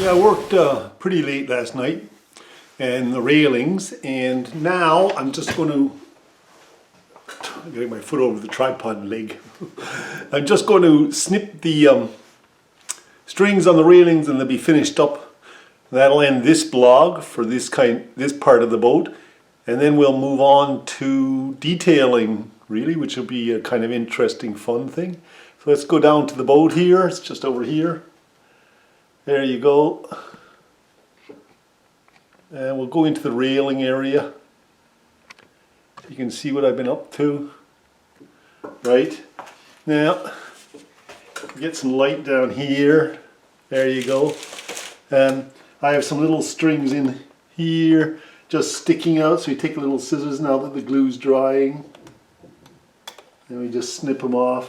Yeah, I worked pretty late last night and the railings, and now I'm just going to get my foot over the tripod leg. I'm just going to snip the strings on the railings and they'll be finished up. That'll end this blog for this part of the boat, and then we'll move on to detailing, really, which will be a kind of interesting, fun thing. So let's go down to the boat here. It's just over here. There you go. And we'll go into the railing area. You can see what I've been up to. Right. Now, get some light down here. There you go. I have some little strings in here just sticking out. So you take a little scissors now that the glue's drying. And we just snip them off.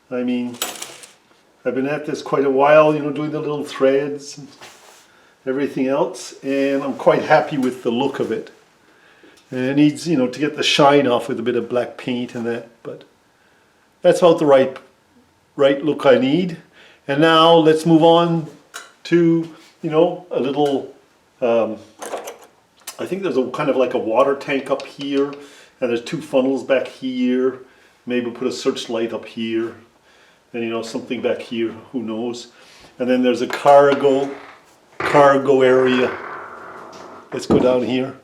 I mean, I've been at this quite a while, you know, doing the little threads and everything else, and I'm quite happy with the look of it. And it needs, you know, to get the shine off with a bit of black paint and that, but that's about the right look I need. And now let's move on to, you know, a little, I think there's a kind of like a water tank up here, and there's two funnels back here. Maybe we'll put a searchlight up here. And you know, something back here, who knows. And then there's a cargo area. Let's go down here.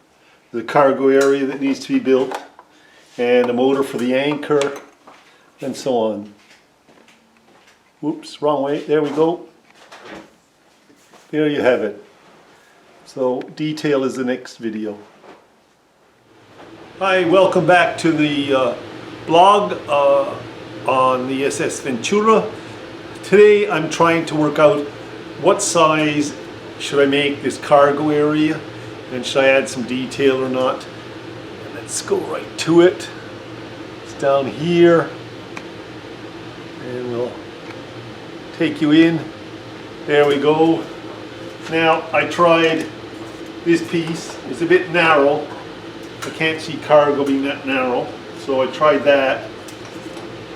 The cargo area that needs to be built, and a motor for the anchor, and so on. Whoops, wrong way. There we go. There you have it. So detail is the next video. Hi, welcome back to the blog on the SS Ventura. Today I'm trying to work out what size should I make this cargo area, and should I add some detail or not. And let's go right to it. It's down here, and we'll take you in. There we go. Now I tried this piece. It's a bit narrow. I can't see cargo being that narrow, so I tried that.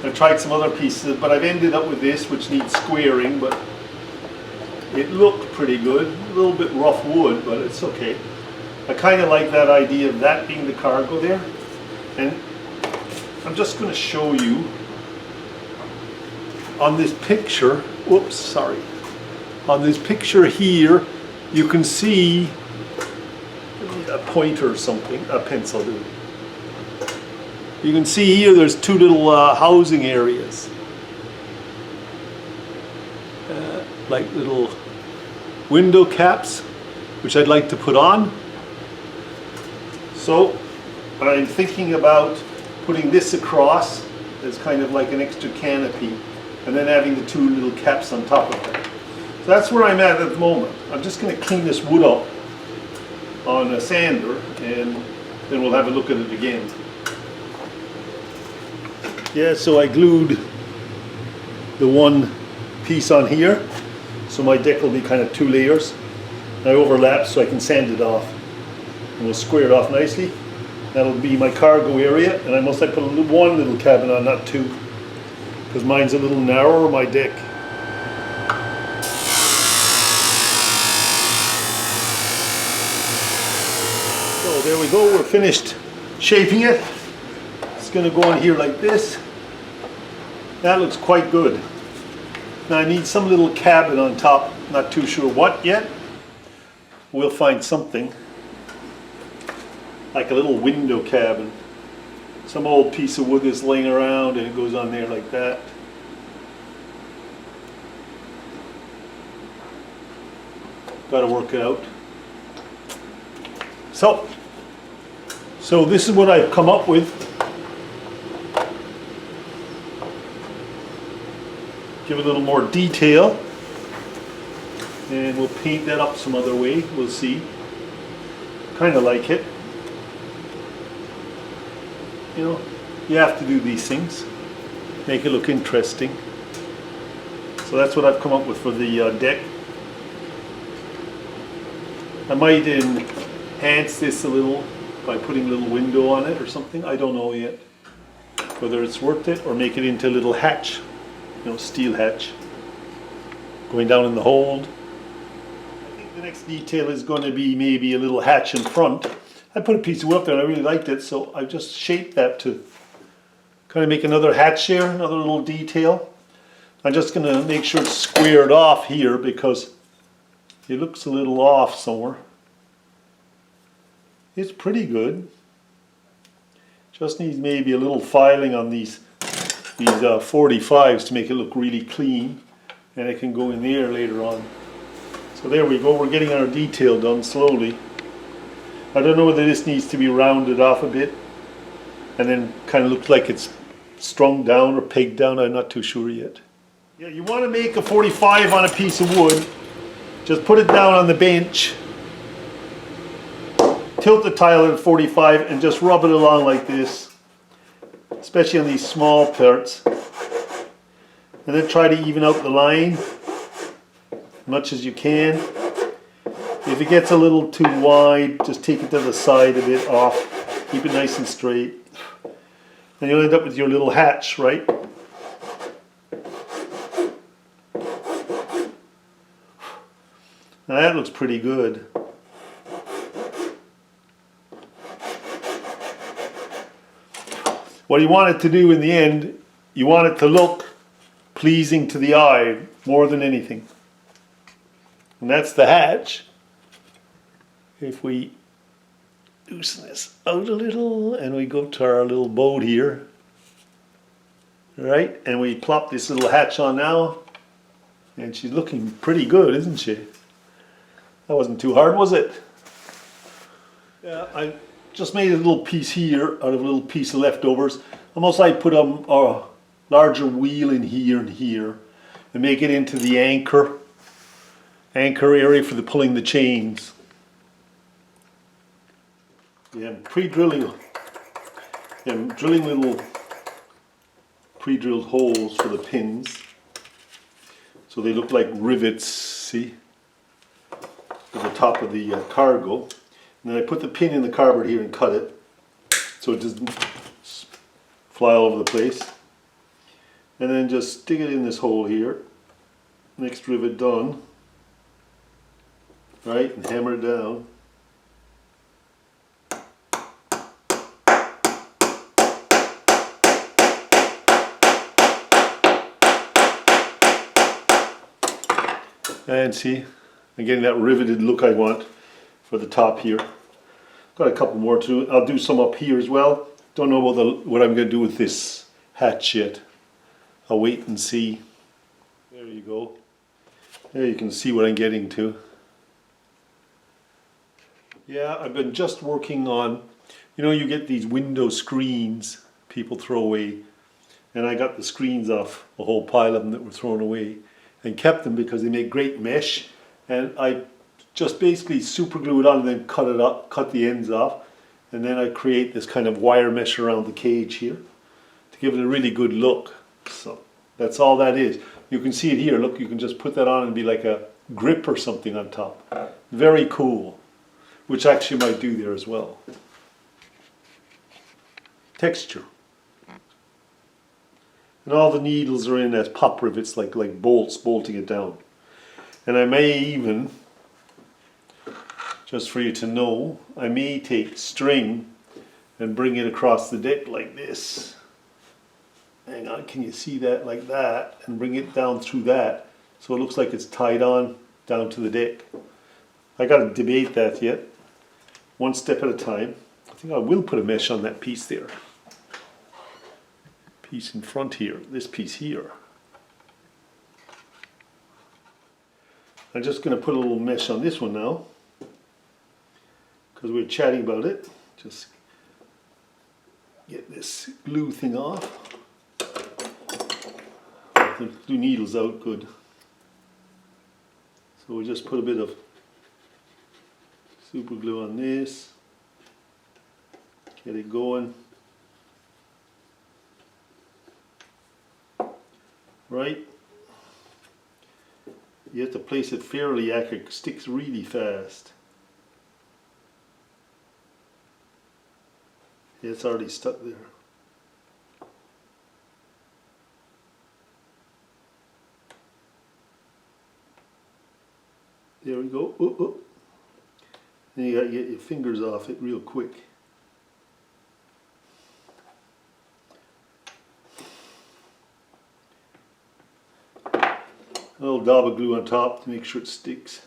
I tried some other pieces, but I've ended up with this, which needs squaring, but it looked pretty good. A little bit rough wood, but it's okay. I kind of like that idea of that being the cargo there. And I'm just going to show you on this picture, whoops, sorry. On this picture here, you can see a pointer or something, a pencil dude. You can see here there's two little housing areas, like little window caps, which I'd like to put on. So I'm thinking about putting this across as kind of like an extra canopy, and then having the two little caps on top of it. So that's where I'm at the moment. I'm just going to clean this wood up on a sander, and then we'll have a look at it again. Yeah, so I glued the one piece on here, so my deck will be kind of two layers. I overlap so I can sand it off, and we'll square it off nicely. That'll be my cargo area, and I must have put one little cabin on, not two, because mine's a little narrower, my deck. So there we go, we're finished shaping it. It's going to go on here like this. That looks quite good. Now I need some little cabin on top, not too sure what yet. We'll find something, like a little window cabin. Some old piece of wood is laying around and it goes on there like that. Got to work it out. So this is what I've come up with. Give it a little more detail, and we'll paint that up some other way. We'll see. Kind of like it. You know, you have to do these things, make it look interesting. So that's what I've come up with for the deck. I might enhance this a little by putting a little window on it or something. I don't know yet whether it's worth it, or make it into a little hatch. You know, steel hatch going down in the hold. The next detail is going to be maybe a little hatch in front. I put a piece of wood up there and I really liked it, so I just shaped that to kind of make another hatch here, another little detail. I'm just going to make sure it's squared off here because it looks a little off somewhere. It's pretty good. Just needs maybe a little filing on these 45s to make it look really clean, and it can go in there later on. So there we go, we're getting our detail done slowly. I don't know whether this needs to be rounded off a bit and then kind of looks like it's strung down or pegged down, I'm not too sure yet. Yeah, you want to make a 45 on a piece of wood. Just put it down on the bench, tilt the tile at 45 and just rub it along like this, especially on these small parts. And then try to even out the line as much as you can. If it gets a little too wide, just take it to the side a bit off. Keep it nice and straight. And you'll end up with your little hatch, right? Now that looks pretty good. What you want it to do in the end, you want it to look pleasing to the eye more than anything. And that's the hatch. If we loosen this out a little and we go to our little boat here, right, and we plop this little hatch on now, and she's looking pretty good, isn't she? That wasn't too hard, was it? Yeah, I just made a little piece here out of a little piece of leftovers. Almost like put a larger wheel in here and here and make it into the anchor area for the pulling the chains. Yeah, I'm drilling little pre-drilled holes for the pins so they look like rivets, see, at the top of the cargo. And then I put the pin in the cardboard here and cut it so it doesn't fly all over the place. And then just stick it in this hole here. Next rivet done. Right, and hammer it down. And see, I'm getting that riveted look I want for the top here. Got a couple more to do. I'll do some up here as well. Don't know what I'm going to do with this hatch yet. I'll wait and see. There you go. There you can see what I'm getting to. Yeah, I've been just working on, you know, you get these window screens people throw away, and I got the screens off a whole pile of them that were thrown away and kept them because they make great mesh, and I just basically super glue it on and then cut it up, cut the ends off, and then I create this kind of wire mesh around the cage here to give it a really good look. So that's all that is. You can see it here, look, you can just put that on and be like a grip or something on top. Very cool, which actually might do there as well. Texture. And all the needles are in as pop rivets, like bolts bolting it down. And I may even, just for you to know, I may take string and bring it across the deck like this. Hang on, can you see that like that? And bring it down through that so it looks like it's tied on down to the deck. I got to debate that yet. One step at a time. I think I will put a mesh on that piece there. Piece in front here, this piece here. I'm just going to put a little mesh on this one now because we're chatting about it. Just get this glue thing off. The glue needle's out good. So we just put a bit of super glue on this. Get it going. Right? You have to place it fairly accurate, it sticks really fast. Yeah, it's already stuck there. There we go. Oh, oh. And you gotta get your fingers off it real quick. A little dab of glue on top to make sure it sticks.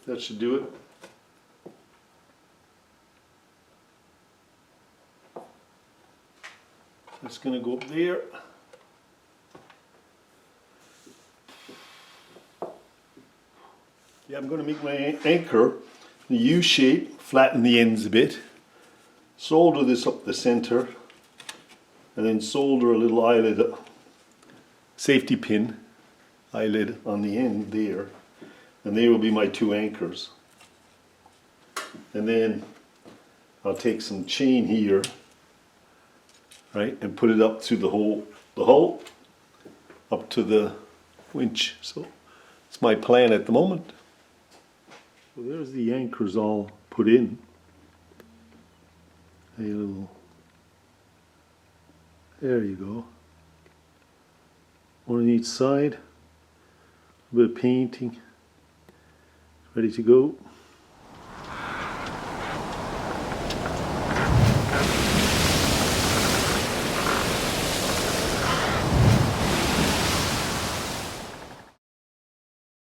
That should do it. That's going to go up there. Yeah, I'm going to make my anchor the U shape, flatten the ends a bit, solder this up the center, and then solder a little eyelid, safety pin eyelid on the end there, and they will be my two anchors. And then I'll take some chain here, right, and put it up through the hull, up to the winch. So it's my plan at the moment. So there's the anchors all put in. A little, there you go. One on each side. A bit of painting. Ready to go.